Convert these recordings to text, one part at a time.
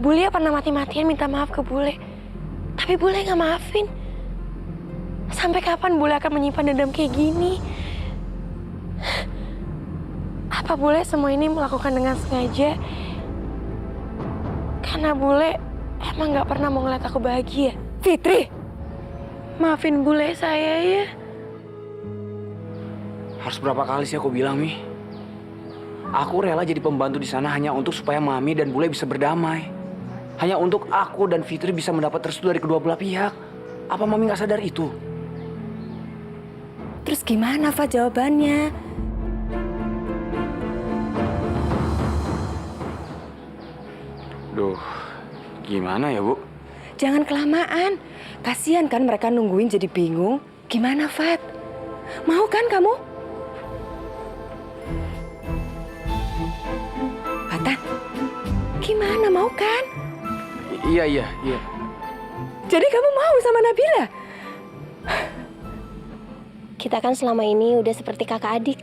Bulia pernah mati-matian minta maaf ke Bule. Tapi Bule nggak maafin. Sampai kapan Bule akan menyimpan dendam kayak gini? Apa Bule semua ini melakukan dengan sengaja? Karena Bule emang nggak pernah mau ngeliat aku bahagia. Fitri, maafin Bule saya ya. Harus berapa kali sih aku bilang, Mi? Aku rela jadi pembantu di sana hanya untuk supaya Mami dan Bule bisa berdamai. Hanya untuk aku dan Fitri bisa mendapat restu dari kedua belah pihak. Apa Mami nggak sadar itu? Terus gimana, Fa, jawabannya? Duh, gimana ya, Bu? Jangan kelamaan. Kasian kan mereka nungguin jadi bingung. Gimana, Fat? Mau kan kamu? Fatan, gimana, mau kan? Iya. Jadi kamu mau sama Nabila? Kita kan selama ini udah seperti kakak adik.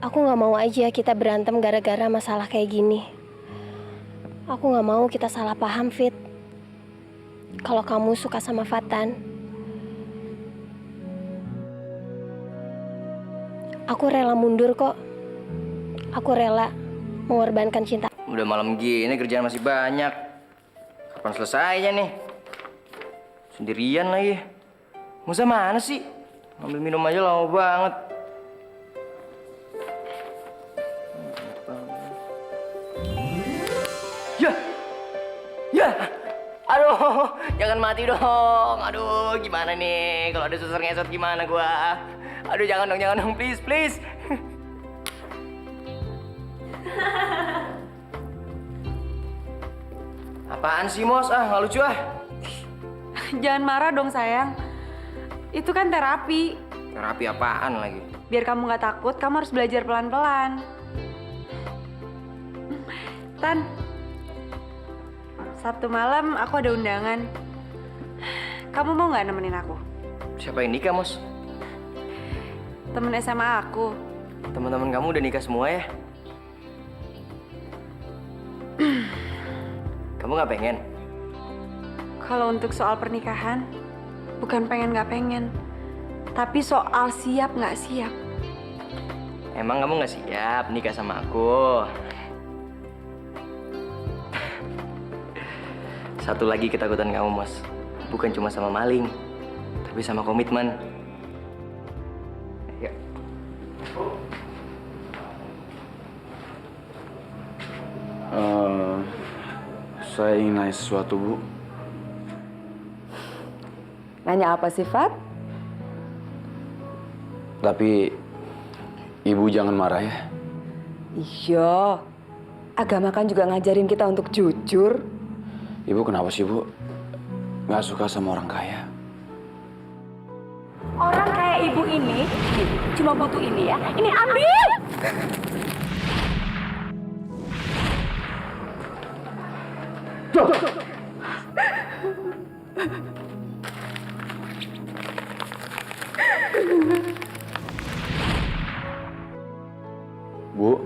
Aku gak mau aja kita berantem gara-gara masalah kayak gini. Aku gak mau kita salah paham, Fit. Kalau kamu suka sama Fatan, aku rela mundur kok. Aku rela mengorbankan cinta. Udah malam gini kerjaan masih banyak. Kapan selesainya nih? Sendirian lagi. Musa mana sih? Ambil minum aja lama banget. Ya, aduh, jangan mati dong. Aduh, gimana nih? Kalau ada suster ngesot gimana gua? Aduh, jangan dong, please. Apaan sih, Mos? Nggak lucu ah. Jangan marah dong, sayang. Itu kan terapi. Terapi apaan lagi? Biar kamu nggak takut, kamu harus belajar pelan-pelan. Tan, Sabtu malam aku ada undangan. Kamu mau nggak nemenin aku? Siapa yang nikah, Mos? Temen SMA aku. Teman-teman kamu udah nikah semua ya? Kamu nggak pengen? Kalau untuk soal pernikahan, bukan pengen nggak pengen, tapi soal siap nggak siap. Emang kamu nggak siap nikah sama aku? Satu lagi ketakutan kamu, Mas. Bukan cuma sama maling, tapi sama komitmen. Ya. Saya ingin nanya sesuatu, Bu. Nanya apa sih, Fat? Tapi Ibu jangan marah ya. Iya, agama kan juga ngajarin kita untuk jujur. Ibu kenapa sih, Bu? Nggak suka sama orang kaya? Orang kayak ibu ini cuma butuh ini ya. Ini ambil. Bu,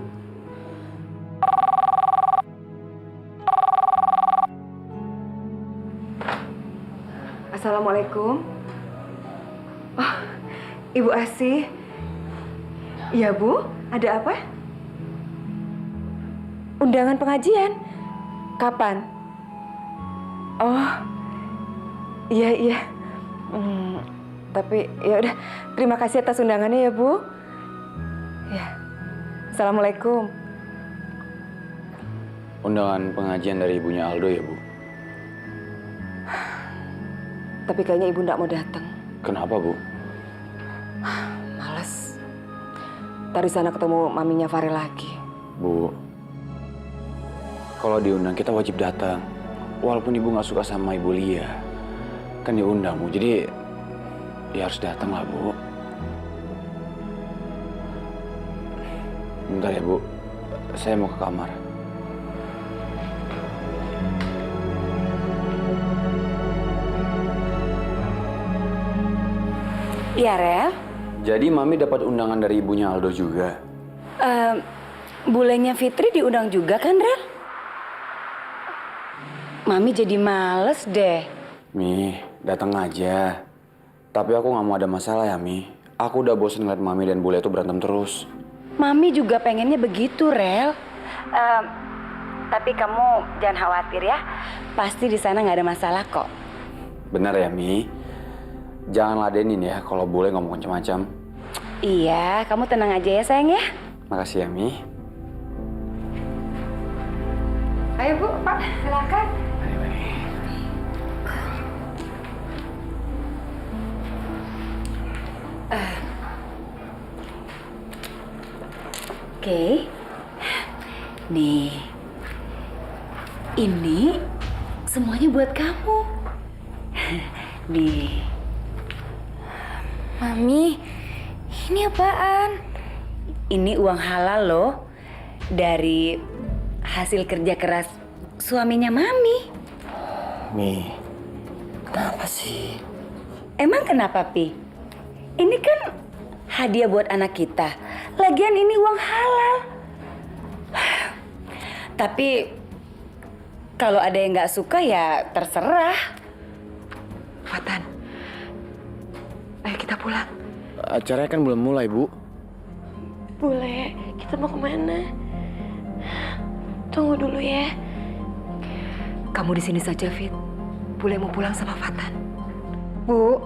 Assalamualaikum. Oh, Ibu Asih. Iya, Bu. Ada apa? Undangan pengajian. Kapan? Oh, iya. Tapi ya udah. Terima kasih atas undangannya ya, Bu. Ya. Assalamualaikum. undangan pengajian dari ibunya Aldo ya, Bu? Tapi kayaknya ibu nggak mau datang. Kenapa, Bu? Males. Tadi sana ketemu maminya Farel lagi. Bu, kalau diundang kita wajib datang. Walaupun ibu nggak suka sama ibu Lia, kan diundang, Bu. Jadi ya harus datang lah, Bu. Bentar ya, Bu. Saya mau ke kamar. Iya, Rel. Jadi Mami dapat undangan dari ibunya Aldo juga. Bulenya Fitri diundang juga kan, Rel? Mami jadi males deh. Mi, datang aja. Tapi aku nggak mau ada masalah ya, Mi. Aku udah bosen ngeliat Mami dan Bule itu berantem terus. Mami juga pengennya begitu, Rel. Tapi kamu jangan khawatir ya. Pasti di sana nggak ada masalah kok. Benar ya, Mi? Jangan ladenin ya kalau Bule ngomong macam-macam. Iya, kamu tenang aja ya sayang ya. Makasih ya, Mi. Ayo Bu, Pak, silakan. Oke. Nih. Ini semuanya buat kamu. Nih. Mami, ini apaan? Ini uang halal loh. Dari hasil kerja keras suaminya Mami. Mi, kenapa sih? Emang kenapa, Pi? Ini kan hadiah buat anak kita. Lagian ini uang halal. Tapi kalau ada yang nggak suka ya terserah. Fatan, ayo kita pulang. Acaranya kan belum mulai, Bu. Bule, kita mau kemana? Tunggu dulu ya. Kamu di sini saja, Fit. Bule mau pulang sama Fatan. Bu,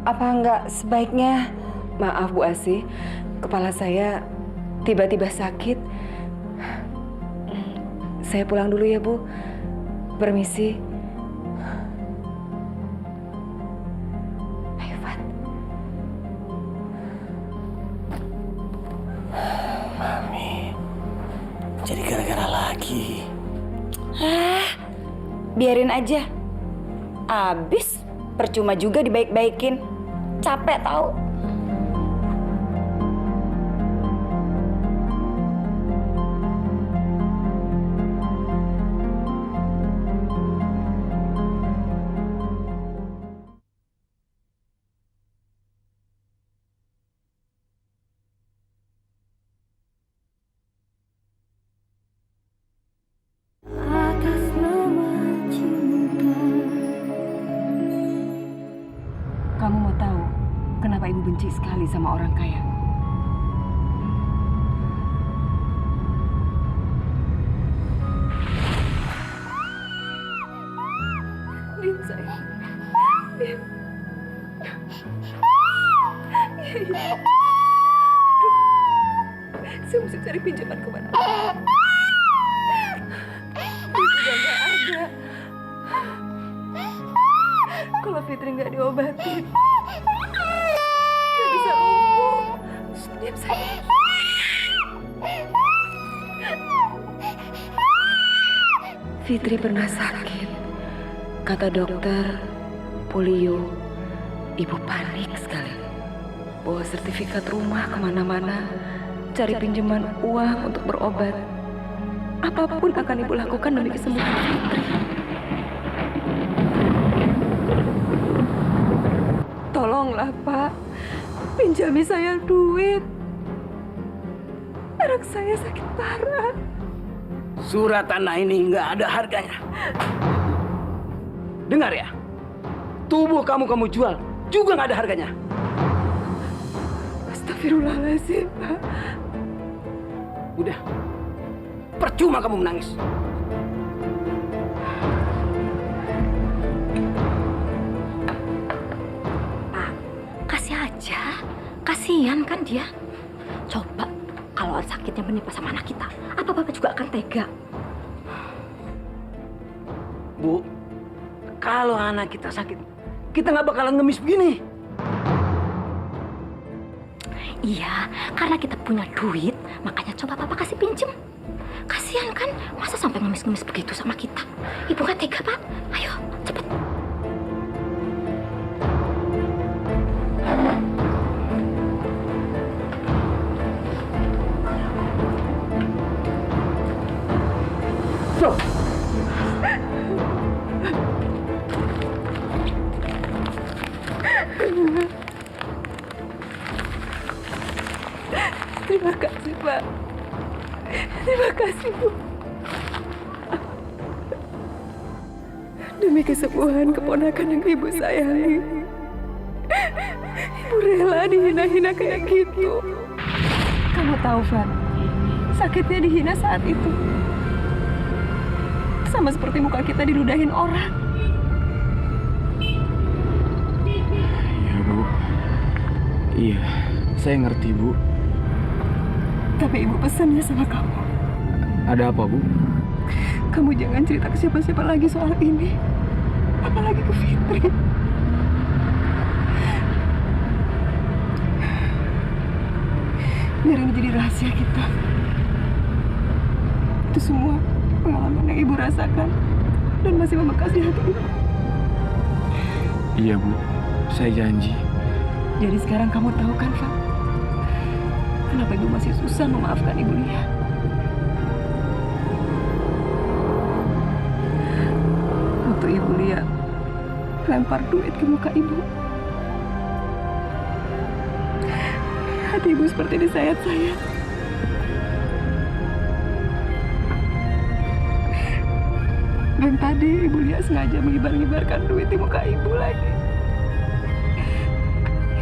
apa enggak sebaiknya... Maaf Bu Asih, kepala saya tiba-tiba sakit. Saya pulang dulu ya Bu. Permisi. Ayo, Fat. Mami, jadi gara-gara lagi. Biarin aja. Abis percuma juga dibaik-baikin. Capek tau. Kamu mau tahu kenapa Ibu benci sekali sama orang kaya? Din, sayang. Din. Aduh. Saya mesti cari pinjaman kemana? Duit udah nggak ada. Kalau Fitri nggak diobatin, nggak bisa ngomong. Diam, sayang. Fitri pernah sakit. Kata dokter, polio. Ibu panik sekali. Bawa sertifikat rumah kemana-mana. Cari pinjaman uang untuk berobat. Apapun akan Ibu lakukan demi kesembuhan Fitri. Tolonglah, Pak. Pinjami saya duit. Anak saya sakit parah. Surat tanah ini nggak ada harganya. Dengar ya, tubuh kamu jual juga nggak ada harganya. Astagfirullahaladzim, Pak. Udah, percuma kamu menangis. Kasih aja, kasihan kan dia. Coba kalau sakitnya menimpa sama anak kita, apa Bapak juga akan tega? Bu, kalau anak kita sakit, kita nggak bakalan ngemis begini. Iya, karena kita punya duit, makanya coba Bapak kasih pinjem. Kasihan kan, masa sampai ngemis-ngemis begitu sama kita? Ibu nggak tega, Pak. Ayo, cepet. Loh. Terima kasih, Pak. Terima kasih, Bu. Demi kesembuhan keponakan yang ibu sayangi, ibu rela dihina-hina kayak gitu. Kamu tahu, Fat, sakitnya dihina saat itu sama seperti muka kita diludahin orang. Iya, Bu. Iya, saya ngerti, Bu. Tapi ibu pesannya sama kamu, Ada apa, Bu? kamu jangan cerita ke siapa-siapa lagi soal ini. Apalagi ke Fitri. Biar ini jadi rahasia kita. Itu semua pengalaman yang ibu rasakan dan masih membekas di hati ibu. Iya, Bu. Saya janji. Jadi sekarang kamu tahu kan, Fat? Kenapa ibu masih susah memaafkan ibu Lia? Waktu ibu Lia lempar duit ke muka ibu, hati ibu seperti disayat-sayat. Dan tadi ibu Lia sengaja mengibar-ngibarkan duit di muka ibu lagi.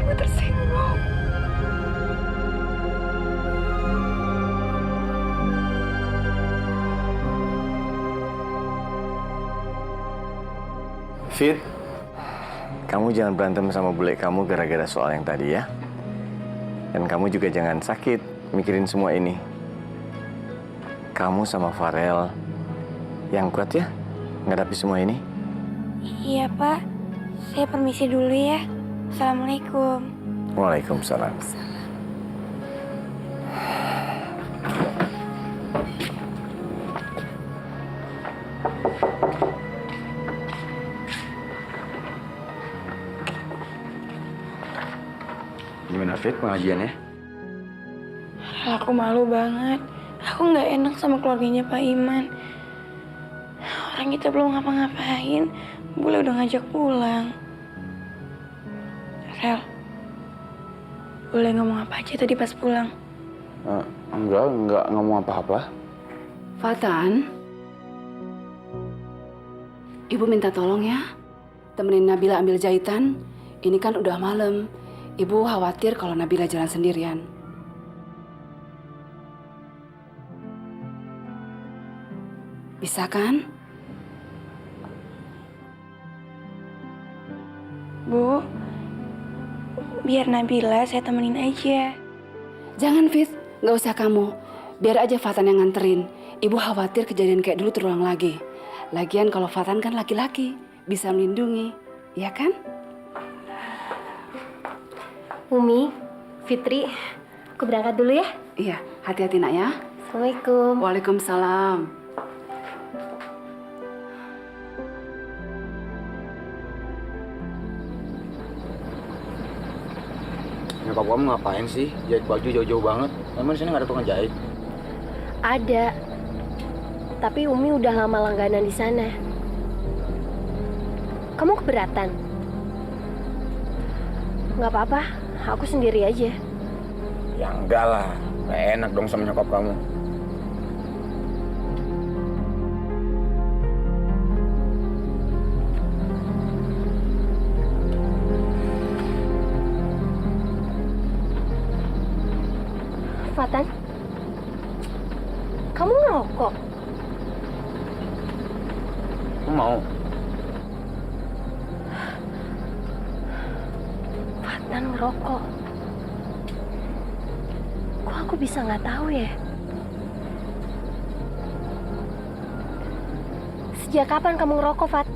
Ibu tersinggung. Fit, kamu jangan berantem sama bule kamu gara-gara soal yang tadi ya. Dan kamu juga jangan sakit mikirin semua ini. Kamu sama Farel yang kuat ya, ngadapi semua ini. Iya, Pak. Saya permisi dulu ya. Assalamualaikum. Waalaikumsalam. Gimana, Fit, pengajiannya? Aku malu banget. Aku nggak enak sama keluarganya Pak Iman. Orang kita belum ngapa-ngapain, bule udah ngajak pulang. Rel, boleh ngomong apa aja tadi pas pulang? Enggak ngomong apa-apa. Fatan, Ibu minta tolong ya, temenin Nabila ambil jahitan. Ini kan udah malam. Ibu khawatir kalau Nabila jalan sendirian. Bisa kan? Bu, biar Nabila saya temenin aja. Jangan, Fit. Nggak usah kamu. Biar aja Fatan yang nganterin. Ibu khawatir kejadian kayak dulu terulang lagi. Lagian kalau Fatan kan laki-laki, bisa melindungi. Ya kan? Umi, Fitri, aku berangkat dulu ya. Iya, hati-hati nak ya. Assalamualaikum. Waalaikumsalam. Nyokap kamu ngapain sih? Jahit baju jauh-jauh banget. Emang di sini nggak ada tukang jahit? Ada. Tapi Umi udah lama langganan di sana. Kamu keberatan? Nggak apa-apa, aku sendiri aja. Ya enggak lah. Nggak enak dong sama nyokap kamu. Fatan, kamu ngerokok? Kamu mau? Fatan ngerokok. Kok aku bisa nggak tahu ya? Sejak kapan kamu ngerokok, Fat?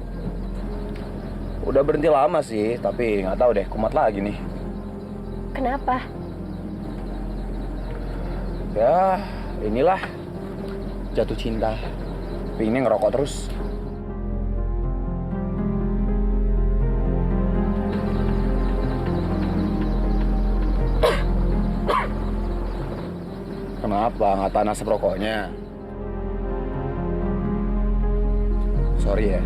Udah berhenti lama sih, tapi nggak tahu deh, kumat lagi nih. Kenapa? Ya, inilah jatuh cinta. Pengennya ngerokok terus. Kenapa? Nggak tahan asap rokoknya? Sorry ya.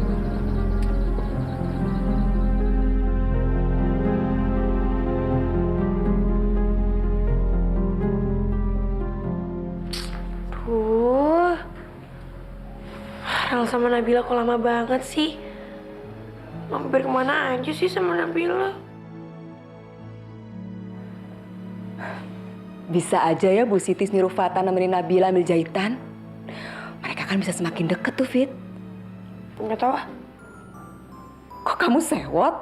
Rel sama Nabila kok lama banget sih? Mampir kemana aja sih sama Nabila? Bisa aja ya Bu Siti nyuruh Fatan nemenin Nabila ambil jahitan. Mereka kan bisa semakin deket tuh, Fit. Nggak tahu ah. Kok kamu sewot?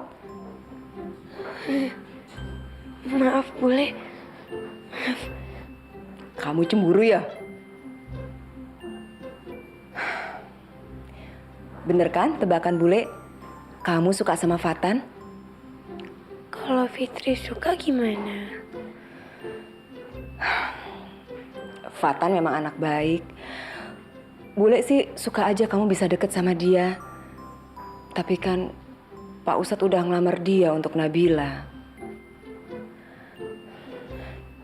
Maaf, boleh. Kamu cemburu ya? Bener kan tebakan bule? Kamu suka sama Fatan? Kalau Fitri suka gimana? Fatan memang anak baik. Bule sih suka aja kamu bisa deket sama dia. Tapi kan Pak Ustadz udah ngelamar dia untuk Nabila.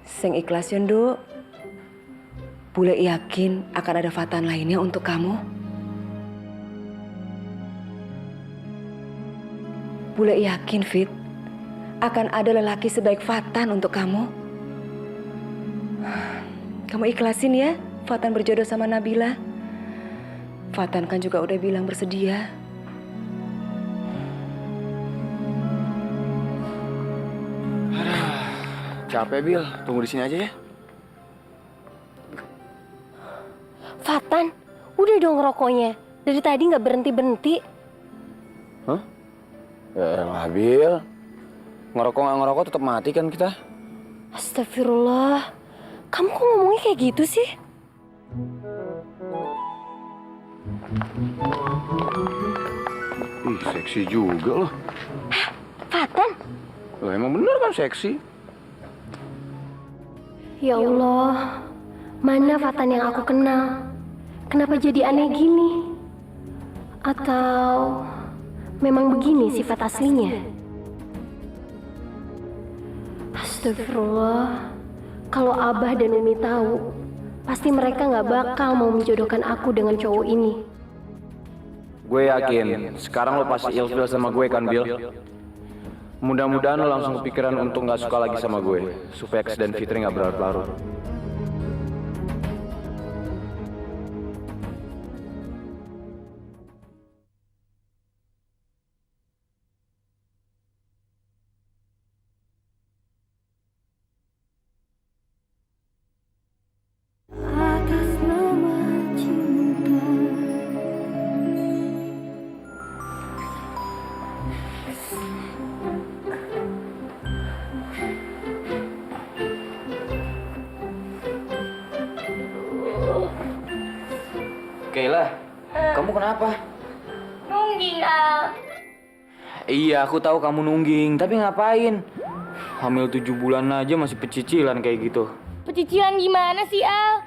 Sing ikhlas ya, Nduk. Bule yakin akan ada Fatan lainnya untuk kamu. Bule yakin, Fit, akan ada lelaki sebaik Fatan untuk kamu. Kamu ikhlasin ya, Fatan berjodoh sama Nabila. Fatan kan juga udah bilang bersedia. Capek, Bil. Tunggu di sini aja ya. Fatan, udah dong rokoknya. Dari tadi nggak berhenti-berhenti. Hah? Ya elah, Bil. Ngerokok nggak ngerokok tetap mati kan kita? Astagfirullah. Kamu kok ngomongnya kayak gitu sih? Ih, seksi juga loh. Fatan? Loh, emang bener kan seksi? Ya Allah, mana Fatan yang aku kenal? Kenapa jadi aneh gini? Atau memang begini sifat aslinya? Astagfirullah, kalau Abah dan Umi tahu, pasti mereka nggak bakal mau menjodohkan aku dengan cowok ini. Gue yakin, sekarang lo pasti ilfil sama gue kan, Bil? Mudah-mudahan lo langsung kepikiran untuk gak suka lagi sama gue, supaya Kes dan Fitri gak berlarut-larut. Kayla, kamu kenapa? Nungging, Al. Iya, aku tahu kamu nungging, tapi ngapain? Hamil 7 bulan aja masih pecicilan kayak gitu. Pecicilan gimana sih, Al?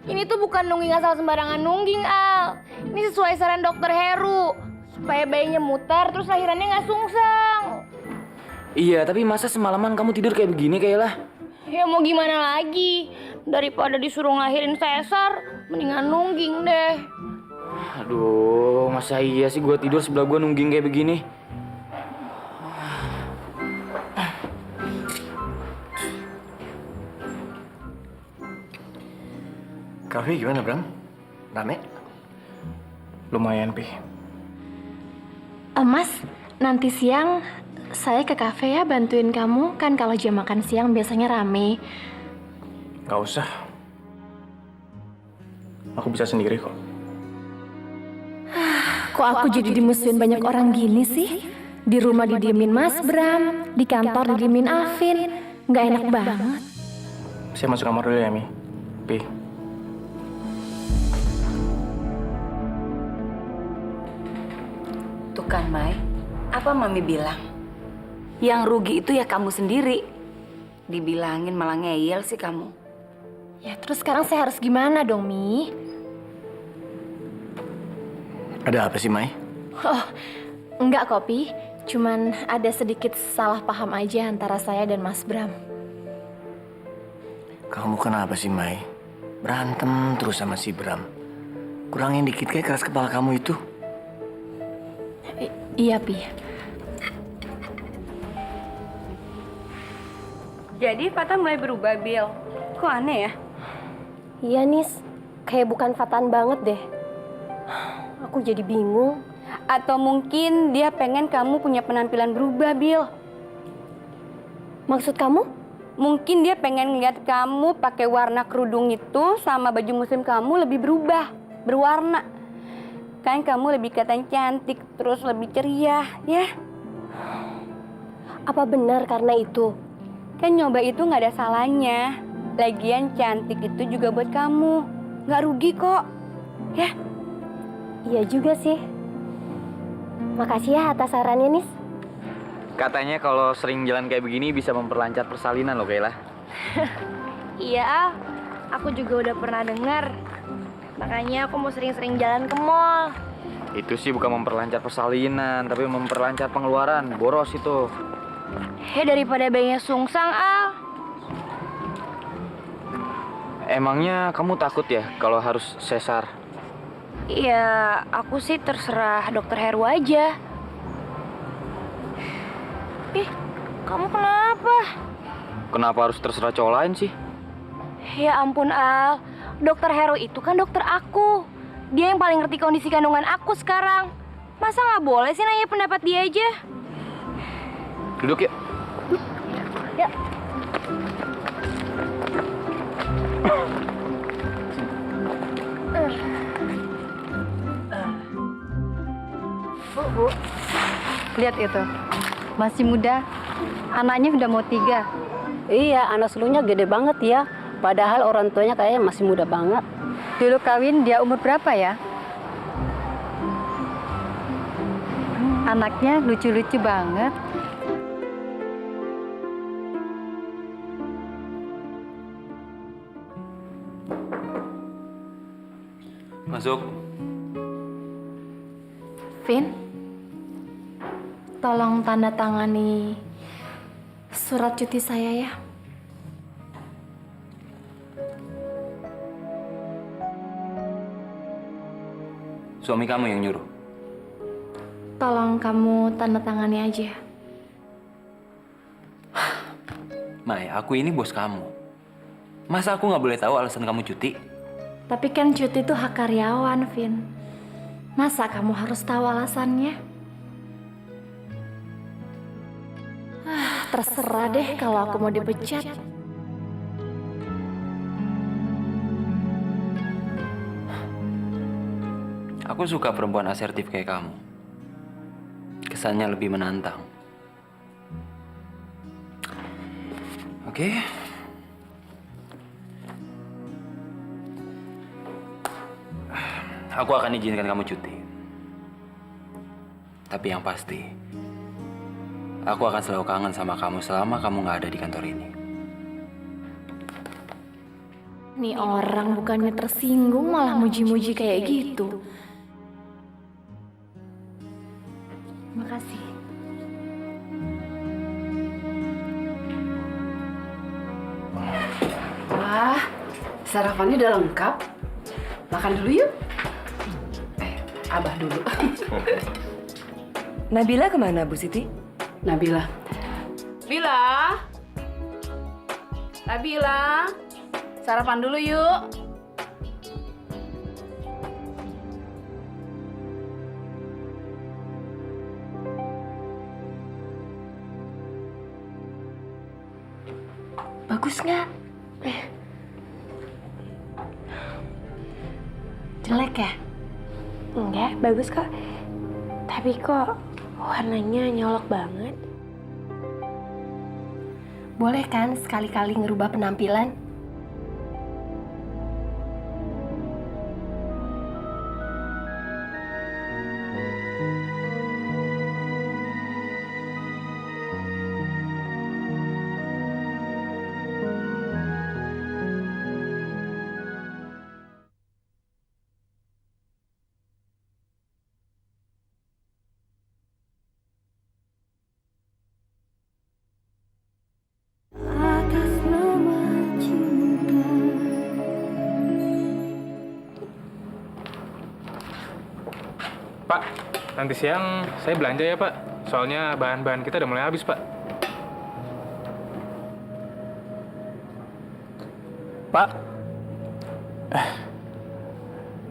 Ini tuh bukan nungging asal sembarangan nungging, Al. Ini sesuai saran dokter Heru. Supaya bayinya muter, terus lahirannya nggak sungsang. Iya, tapi masa semalaman kamu tidur kayak begini, Kayla? Ya mau gimana lagi? Daripada disuruh ngelahirin sesar, mendingan nungging deh. Aduh, masa iya sih gue tidur sebelah gue nungging kayak begini? Kafe gimana, Bram? Rame? Lumayan, Pi. Mas, nanti siang saya ke kafe ya bantuin kamu. Kan kalau jam makan siang biasanya rame. Gak usah. Aku bisa sendiri kok. Kok aku jadi dimusuhin banyak orang gini sih? Di rumah didiemin Mas Bram, di kantor didiemin Alvin. Nggak enak banget. Saya masuk kamar dulu ya, Mi. Pi. Tuh kan, Mai. Apa Mami bilang? Yang rugi itu ya kamu sendiri. Dibilangin malah ngeyel sih kamu. Ya terus sekarang saya harus gimana dong, Mi? Ada apa sih, Mai? Oh, enggak kok, Pi. Cuman ada sedikit salah paham aja antara saya dan Mas Bram. Kamu kenapa sih, Mai? Berantem terus sama si Bram. Kurangin dikit kayak keras kepala kamu itu. Iya, Pi. Jadi Fatan mulai berubah, Bil. Kok aneh ya? Iya, Nis. Kayak bukan Fatan banget deh. Aku jadi bingung. Atau mungkin dia pengen kamu punya penampilan berubah, Bill. Maksud kamu? Mungkin dia pengen ngeliat kamu pakai warna kerudung itu sama baju muslim kamu lebih berubah, berwarna. Kan kamu lebih kelihatan cantik, terus lebih ceria, ya? Apa benar karena itu? Kan nyoba itu nggak ada salahnya. Lagian cantik itu juga buat kamu. Nggak rugi kok, ya? Iya juga sih. Makasih ya atas sarannya, Nis. Katanya kalau sering jalan kayak begini bisa memperlancar persalinan loh, Kayla. Iya, Al. Aku juga udah pernah dengar. Makanya aku mau sering-sering jalan ke mall. Itu sih bukan memperlancar persalinan, tapi memperlancar pengeluaran. Boros itu. Daripada bayinya sungsang, Al. Emangnya kamu takut ya kalau harus sesar? Ya, aku sih terserah dokter Heru aja. Ih, kamu kenapa? Kenapa harus terserah cowok lain sih? Ya ampun, Al. Dokter Heru itu kan dokter aku. Dia yang paling ngerti kondisi kandungan aku sekarang. Masa nggak boleh sih nanya pendapat dia aja? Duduk yuk. Ya. Bu, lihat itu. Masih muda, anaknya udah mau 3. Iya, anak sulungnya gede banget ya. Padahal orang tuanya kayaknya masih muda banget. Dulu kawin dia umur berapa ya? Anaknya lucu-lucu banget. Masuk. Vin, tolong tanda tangani surat cuti saya ya. Suami kamu yang nyuruh. Tolong kamu tanda tangani aja. Mai, aku ini bos kamu. Masa aku nggak boleh tahu alasan kamu cuti? Tapi kan cuti itu hak karyawan, Vin. Masa kamu harus tahu alasannya? Terserah deh kalau aku mau dipecat. Aku suka perempuan asertif kayak kamu. Kesannya lebih menantang. Oke. Aku akan izinkan kamu cuti. Tapi yang pasti, aku akan selalu kangen sama kamu selama kamu nggak ada di kantor ini. Nih orang bukannya tersinggung malah muji-muji kayak gitu. Makasih. Wah, sarapannya udah lengkap. Makan dulu yuk. Abah dulu. Nabila kemana, Bu Siti? Nabila. Nabila, sarapan dulu yuk. Bagus nggak? Jelek ya? Enggak, bagus kok. Tapi kok warnanya nyolok banget. Boleh kan sekali-kali ngerubah penampilan? Pak, nanti siang saya belanja ya, Pak. Soalnya bahan-bahan kita udah mulai habis, Pak. Pak.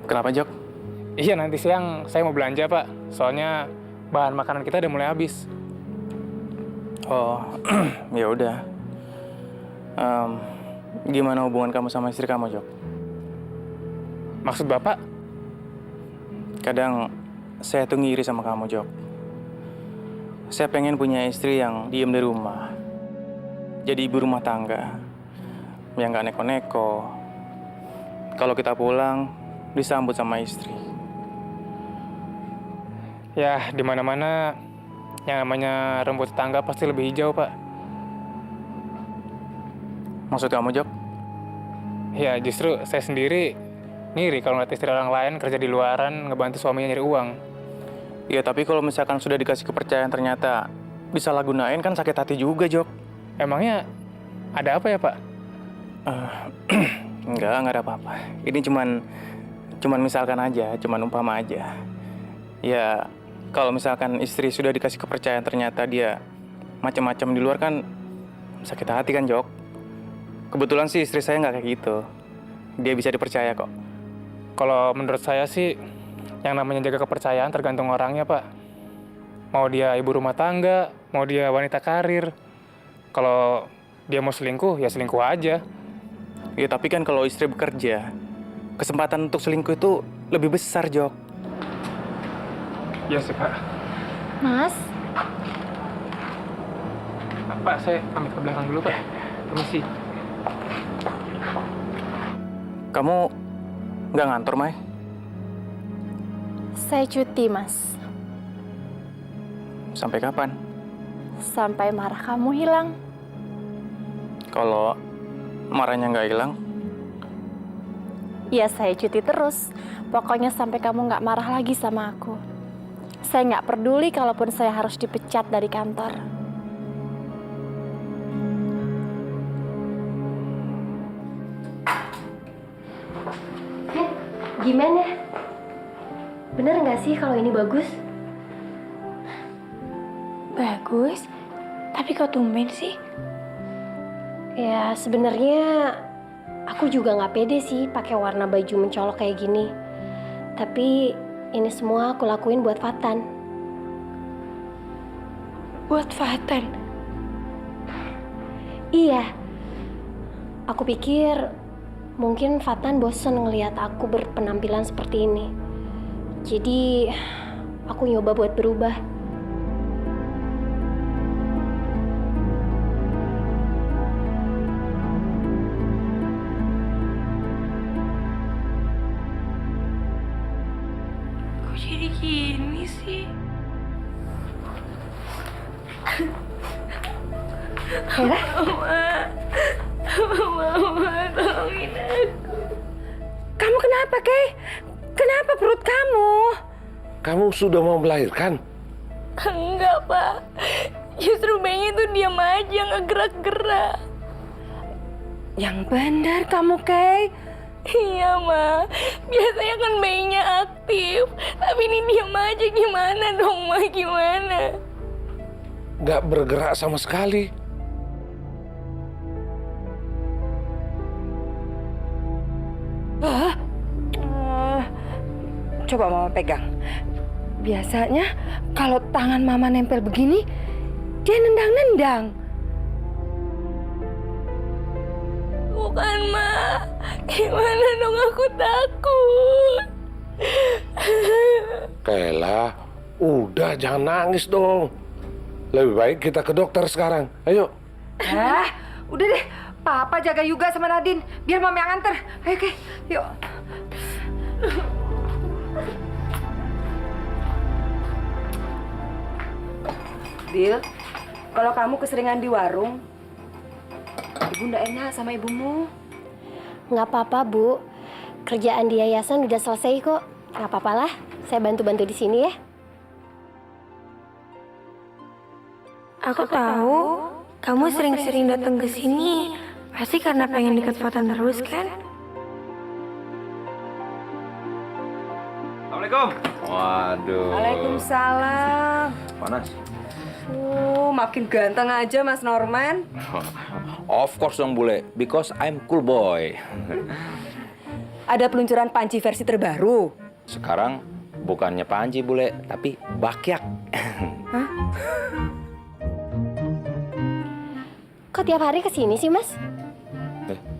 Kenapa, Jok? Iya, nanti siang saya mau belanja, Pak. Soalnya bahan makanan kita udah mulai habis. Oh, ya udah. Gimana hubungan kamu sama istri kamu, Jok? Maksud Bapak? Kadang saya tuh ngiri sama kamu, Jok. Saya pengen punya istri yang diem di rumah. Jadi ibu rumah tangga. Yang gak neko-neko. Kalau kita pulang, disambut sama istri. Ya, di mana-mana yang namanya rumput tetangga pasti lebih hijau, Pak. Maksud kamu, Jok? Ya, justru saya sendiri ngiri kalau ngeliat istri orang lain kerja di luaran ngebantu suaminya nyari uang. Ya, tapi kalau misalkan sudah dikasih kepercayaan ternyata disalahgunain kan sakit hati juga, Jok. Emangnya ada apa ya, Pak? Enggak ada apa-apa. Ini cuman misalkan aja, cuman umpama aja. Ya, kalau misalkan istri sudah dikasih kepercayaan ternyata dia macam-macam di luar kan sakit hati kan, Jok. Kebetulan sih istri saya nggak kayak gitu. Dia bisa dipercaya kok. Kalau menurut saya sih yang namanya jaga kepercayaan tergantung orangnya, Pak. Mau dia ibu rumah tangga, mau dia wanita karir. Kalau dia mau selingkuh, ya selingkuh aja. Ya, tapi kan kalau istri bekerja, kesempatan untuk selingkuh itu lebih besar, Jok. Iya sih, Pak. Mas, Pak, saya pamit ke belakang dulu, Pak. Permisi. Kamu nggak ngantor, Mai? saya cuti, Mas. Sampai kapan? Sampai marah kamu hilang. Kalau marahnya nggak hilang, Ya, saya cuti terus. Pokoknya sampai kamu nggak marah lagi sama aku. Saya nggak peduli kalaupun saya harus dipecat dari kantor. Gimana? Bener nggak sih kalau ini bagus? Bagus, tapi kok tumben sih? Ya sebenarnya aku juga nggak pede sih pakai warna baju mencolok kayak gini. Tapi ini semua aku lakuin buat Fatan. Buat Fatan? Iya. Aku pikir mungkin Fatan bosen ngelihat aku berpenampilan seperti ini. Jadi aku nyoba buat berubah. Kok jadi gini sih? Mama, tolongin aku. Kamu kenapa, Kay? Kenapa perut kamu? Kamu sudah mau melahirkan? Enggak, Pak. Justru bayinya tuh diam aja, nggak gerak-gerak. Yang benar kamu, Kay. Iya, Ma. Biasanya kan bayinya aktif. Tapi ini diam aja, gimana dong, Ma? Gimana? Nggak bergerak sama sekali. Coba Mama pegang. Biasanya kalau tangan Mama nempel begini, dia nendang-nendang. Bukan, Ma. Gimana dong, aku takut. Kayla, udah jangan nangis dong. Lebih baik kita ke dokter sekarang. Ayo. Udah deh. Papa jaga Yuga sama Nadine. Biar Mama yang anter. Ayo, Kay. Yuk. Dil, kalau kamu keseringan di warung, Ibu nggak enak sama ibumu. Nggak apa-apa, Bu. Kerjaan di yayasan udah selesai kok. Nggak apa-apa lah. Saya bantu-bantu di sini ya. Aku tahu kamu sering-sering datang ke sini. Pasti karena pengen deket Fatan terus, kan? Assalamualaikum. Waduh. Waalaikumsalam. Panas. Makin ganteng aja Mas Norman. Of course dong, Bule. Because I'm cool boy. Ada peluncuran panci versi terbaru. Sekarang bukannya panci bule, tapi bakyak. Kok tiap hari kesini sih, Mas?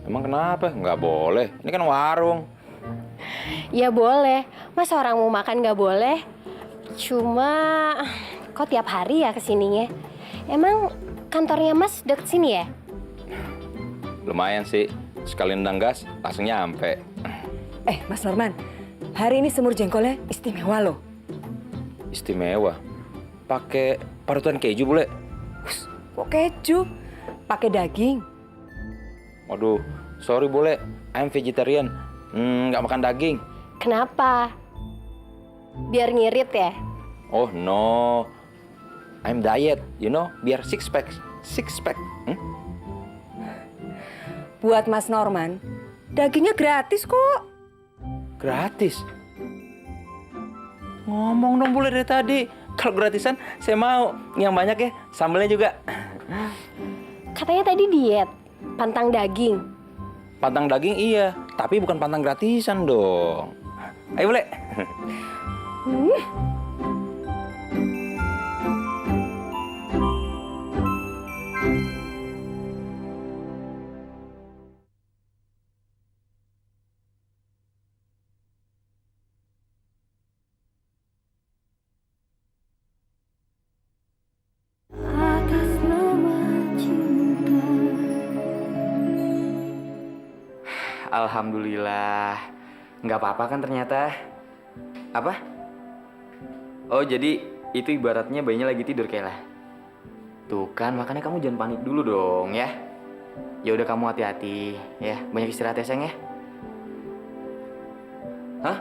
Emang kenapa? Nggak boleh. Ini kan warung. Ya boleh. Masa orang mau makan nggak boleh? Cuma, kok tiap hari ya kesininya? Emang kantornya Mas deket sini ya? Lumayan sih. Sekali nendang gas, langsung nyampe. Mas Norman, hari ini semur jengkolnya istimewa loh. Istimewa? Pakai parutan keju bule? Kok keju? Pakai daging. Waduh, sorry bule, I'm vegetarian. Nggak makan daging. Kenapa? Biar ngirit ya? Oh no, I'm diet, you know, biar six pack. Buat Mas Norman, dagingnya gratis kok. Gratis? Ngomong dong bule dari tadi. Kalau gratisan, saya mau. Yang banyak ya, sambelnya juga. Katanya tadi diet, pantang daging. Pantang daging iya, tapi bukan pantang gratisan dong. Ayo bule. Alhamdulillah. Nggak apa-apa kan ternyata? Apa? Oh, jadi itu ibaratnya bayinya lagi tidur, Kayla. Tuh kan, makanya kamu jangan panik dulu dong ya. Ya udah, kamu hati-hati ya. Banyak istirahat ya, sayang ya. Hah?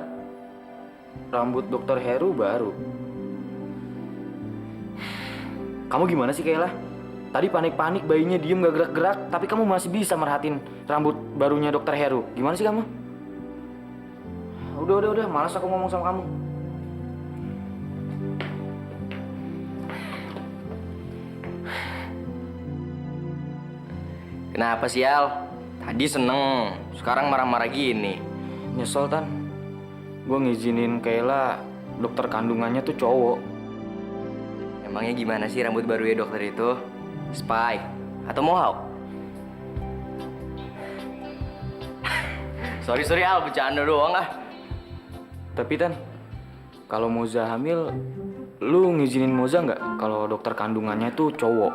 Rambut Dokter Heru baru. Kamu gimana sih, Kayla? Tadi panik-panik bayinya diem gak gerak-gerak, tapi kamu masih bisa merhatiin rambut barunya Dokter Heru. Gimana sih kamu? Udah, malas aku ngomong sama kamu. Kenapa sih, Al? Tadi seneng, sekarang marah-marah gini. Nyesel, Tan. Gue ngizinin Kayla dokter kandungannya tuh cowok. Emangnya gimana sih rambut baru ya dokter itu? Spy atau mohawk? sorry Al, bercanda doang ah. Tapi Tan, kalau Moza hamil, lu ngizinin Moza nggak kalau dokter kandungannya tuh cowok?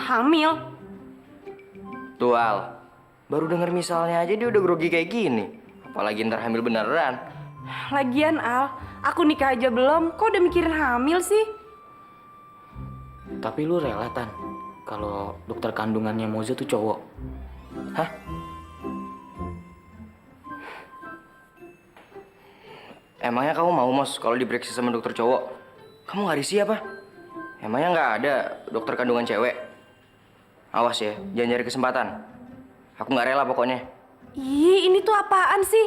Hamil? Tuh Al, baru denger misalnya aja dia udah grogi kayak gini. Apalagi ntar hamil beneran. Lagian Al, aku nikah aja belum, kok udah mikirin hamil sih? Tapi lu rela, Tan, kalau dokter kandungannya Moza tuh cowok? Hah? Emangnya kamu mau, Mos, kalau diperiksa sama dokter cowok? Kamu nggak risih apa? Emangnya nggak ada dokter kandungan cewek? Awas ya, jangan cari kesempatan. Aku nggak rela pokoknya. Ih, ini tuh apaan sih?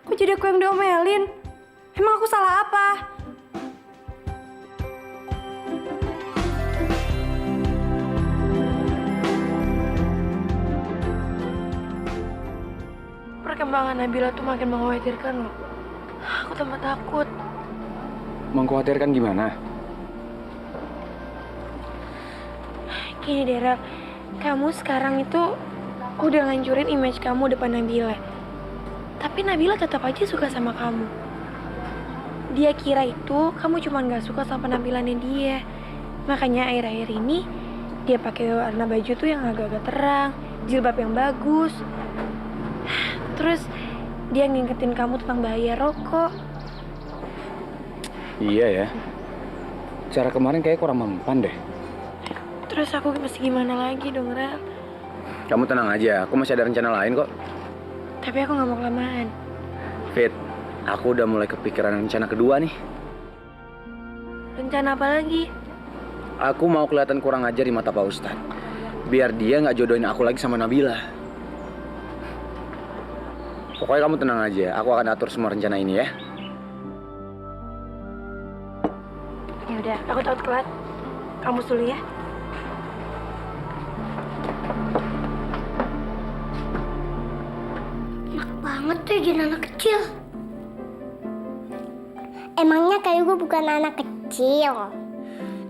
Kok jadi aku yang diomelin? Emang aku salah apa? Perkembangan Nabila tuh makin mengkhawatirkan loh. Aku tambah takut. Mengkhawatirkan gimana? Gini deh, Rel. Kamu sekarang itu udah ngancurin image kamu depan Nabila. Tapi Nabila tetap aja suka sama kamu. Dia kira itu kamu cuma gak suka sama penampilannya dia. Makanya akhir-akhir ini dia pakai warna baju tuh yang agak-agak terang, jilbab yang bagus. Terus dia ngingetin kamu tentang bahaya rokok. Iya ya. Cara kemarin kayak kurang mempan deh. Terus aku mesti gimana lagi dong, Rel? Kamu tenang aja, aku masih ada rencana lain kok. Tapi aku gak mau kelamaan. Fit, aku udah mulai kepikiran rencana kedua nih. Rencana apa lagi? Aku mau kelihatan kurang ajar di mata Pak Ustadz. Biar dia nggak jodohin aku lagi sama Nabila. Pokoknya kamu tenang aja, aku akan atur semua rencana ini ya. Ya udah, aku takut telat. Kamu dulu ya. banget tuh jadi anak kecil. Emangnya Kak Yuga bukan anak kecil?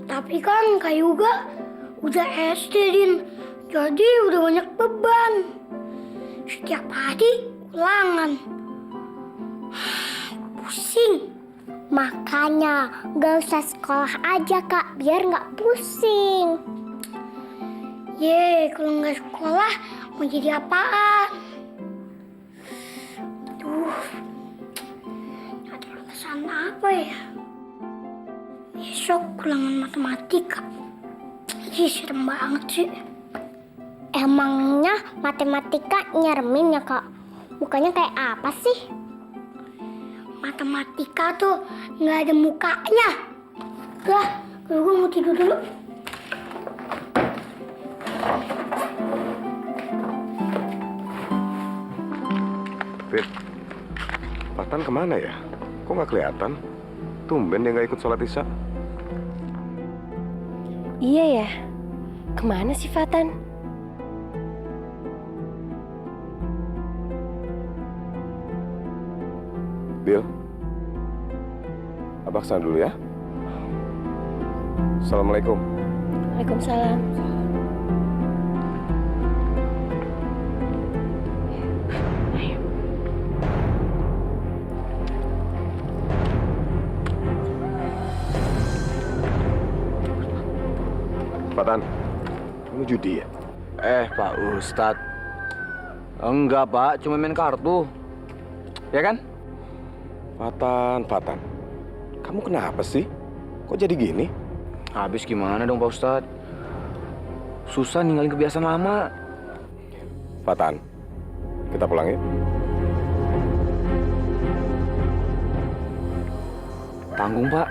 Tapi kan Kak Yuga udah SD, Din. Jadi udah banyak beban. Setiap hari ulangan. Pusing. Makanya gak usah sekolah aja, Kak. Biar gak pusing. Kalau nggak sekolah mau jadi apaan? Aduh, ada alasan apa ya? Besok ulangan matematika. Ih, serem banget sih. Emangnya matematika nyeremin ya, Kak? Mukanya kayak apa sih? Matematika tuh nggak ada mukanya. Lah, gue mau tidur dulu. Fit, Fatan kemana ya? Kok nggak kelihatan? Tumben dia nggak ikut sholat isya. Iya ya, kemana sih Fatan? Bill, Abah kesana dulu ya. Assalamualaikum. Waalaikumsalam. Fatan, kamu judi ya? Pak Ustadz. Enggak, Pak. Cuma main kartu. Ya kan? Fatan. Kamu kenapa sih? Kok jadi gini? Habis gimana dong, Pak Ustadz? Susah ninggalin kebiasaan lama. Fatan, kita pulang ya? Tanggung, Pak.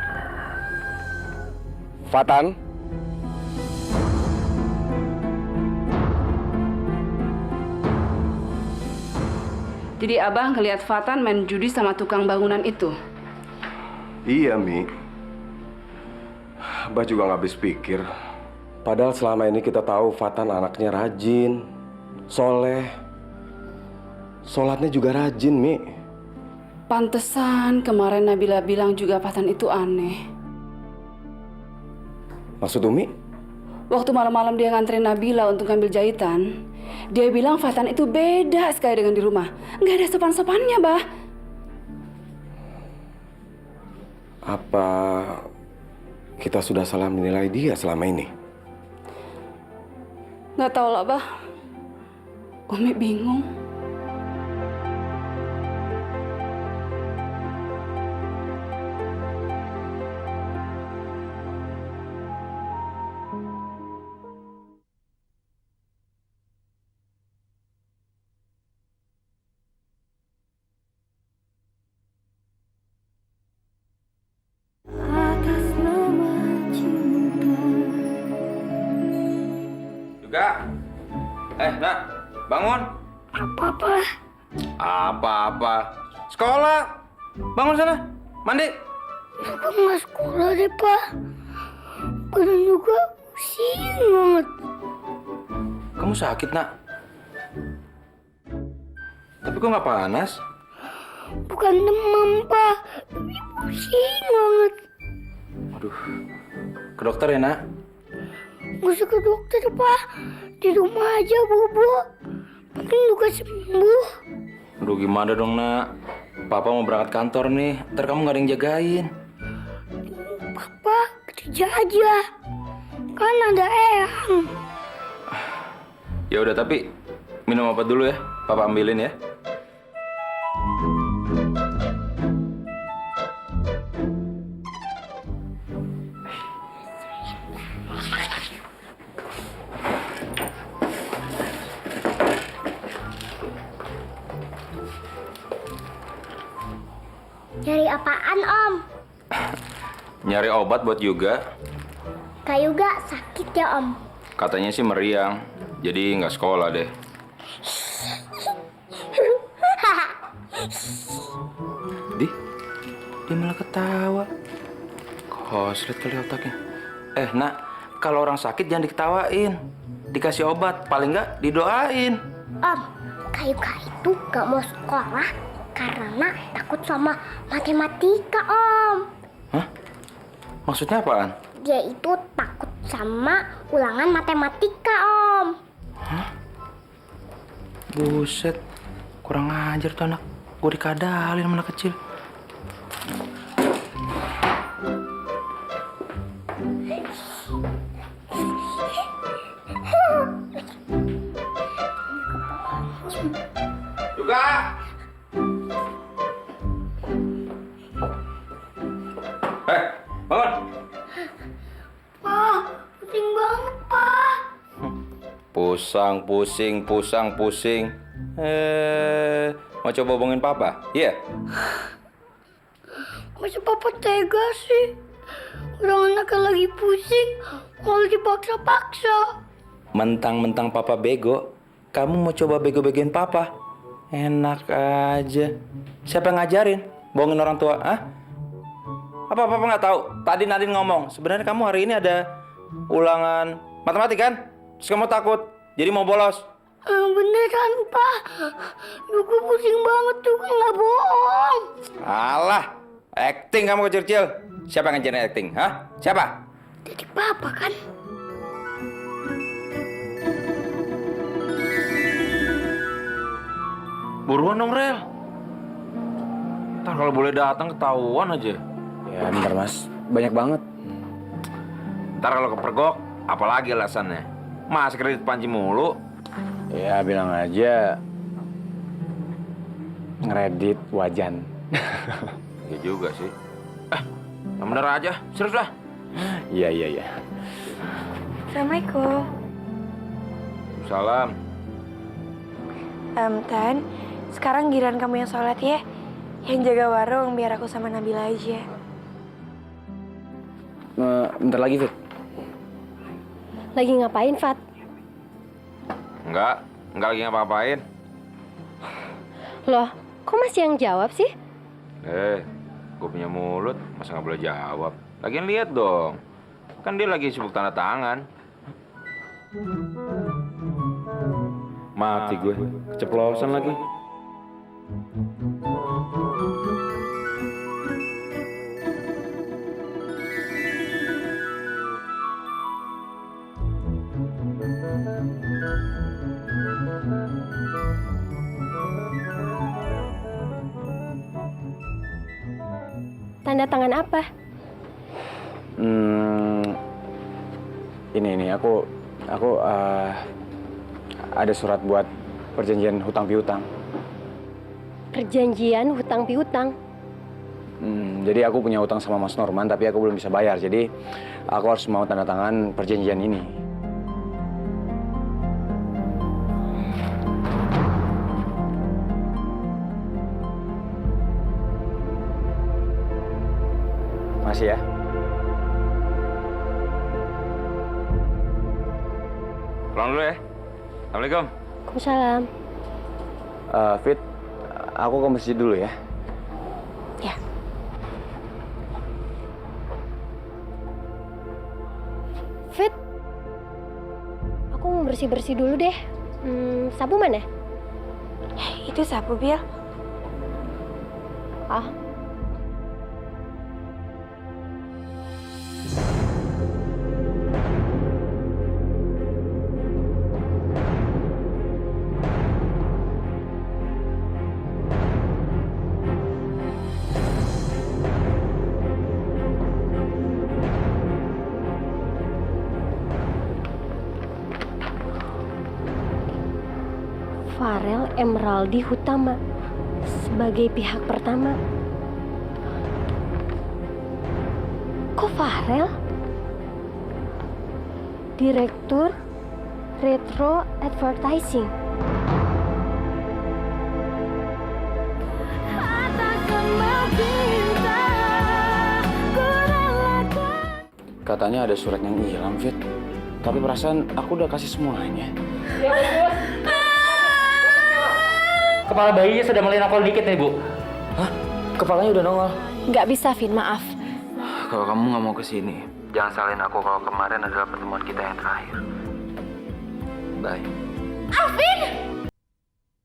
Fatan. Jadi Abah ngelihat Fatan main judi sama tukang bangunan itu? Iya, Mi. Abah juga nggak habis pikir. Padahal selama ini kita tahu Fatan anaknya rajin, soleh. Sholatnya juga rajin, Mi. Pantesan kemarin Nabila bilang juga Fatan itu aneh. Maksud Umi? Waktu malam-malam dia nganterin Nabila untuk ngambil jahitan, dia bilang Fatan itu beda sekali dengan di rumah. Nggak ada sopan-sopannya, Bah. Apa kita sudah salah menilai dia selama ini? Nggak tahu lah, Bah. Umi bingung. Juga. Nak, bangun. Apa-apa? Apa-apa? Sekolah. Bangun sana. Mandi. Aku nggak sekolah deh, Pak. Badan juga pusing banget. Kamu sakit, Nak? Tapi kok nggak panas? Bukan demam, Pak. Tapi pusing banget. Aduh. Ke dokter ya, Nak? Nggak usah ke dokter, Pak. Di rumah aja, Bobo. Mungkin juga sembuh. Aduh, gimana dong, Nak? Papa mau berangkat kantor nih. Ntar kamu nggak ada yang jagain. Papa kerja aja. Kan ada Eyang. Ya udah, tapi minum obat dulu ya. Papa ambilin ya. Nyari apaan, Om? Nyari obat buat Yuga. Kak Yuga sakit ya, Om? Katanya sih meriang. Jadi nggak sekolah deh. Dia malah ketawa. Koslet kali otaknya. Nak, kalau orang sakit jangan diketawain. Dikasih obat, paling nggak didoain. Om, Kayuga itu gak mau sekolah karena takut sama matematika, Om. Hah? Maksudnya apaan? Dia itu takut sama ulangan matematika, Om. Hah? Buset, kurang ajar tuh anak. Gue dikadalin sama anak kecil. Juga. Bangun. Pak, pusing banget, Pak. Pusing. Mau coba bohongin papa? Iya? Masa Papa tega sih? Orang anaknya lagi pusing, malah dipaksa-paksa. Mentang-mentang papa bego, kamu mau coba bego-begoin papa? Enak aja. Siapa yang ngajarin? Bohongin orang tua, ah? Apa papa nggak tahu? Tadi Nadine ngomong, sebenarnya kamu hari ini ada ulangan matematik kan? Terus kamu takut, jadi mau bolos. Beneran, Pak. Juga pusing banget juga, nggak bohong. Alah, acting kamu kecil-kecil. Siapa yang ngajarin acting, hah? Siapa? Jadi Papa kan? Buruan dong, Rel. Ntar kalau boleh datang ketahuan aja. Ya bentar mas, banyak banget. Ntar kalau kepergok, apalagi alasannya? Mas kredit panci mulu. Ya bilang aja ngeredit wajan. Iya juga sih. Yang bener aja, serius lah. Iya. Assalamualaikum. Salam. Tan, sekarang giliran kamu yang sholat ya. Yang jaga warung biar aku sama Nabila aja. Bentar lagi, Fit. Lagi ngapain, Fat? Enggak lagi ngapa-ngapain. Loh, kok masih yang jawab sih? Gue punya mulut, masa nggak boleh jawab? Lagian lihat dong, kan dia lagi sibuk tanda tangan. Mati gue, keceplosan lagi. Tanda tangan apa? Ini aku ada surat buat perjanjian hutang piutang. Perjanjian hutang piutang? Jadi aku punya hutang sama Mas Norman, tapi aku belum bisa bayar. Jadi aku harus mau tanda tangan perjanjian ini. Masih ya? Pulang dulu ya. Assalamualaikum. Waalaikumsalam. Fit, aku ke masjid dulu ya. Ya. Fit, aku mau bersih-bersih dulu deh. Sabu mana? Itu sapu, Bil. Ah. Farel Emeraldi Hutama sebagai pihak pertama. Kok Farel? Direktur Retro Advertising. Katanya ada surat yang hilang, Fit. Tapi perasaan aku udah kasih semuanya. Ya, kepala bayinya sudah mulai nongol dikit nih, Bu. Hah? Kepalanya udah nongol? Nggak bisa, Vin. Maaf. Kalau kamu nggak mau kesini, jangan salahin aku kalau kemarin adalah pertemuan kita yang terakhir. Bye. Alvin!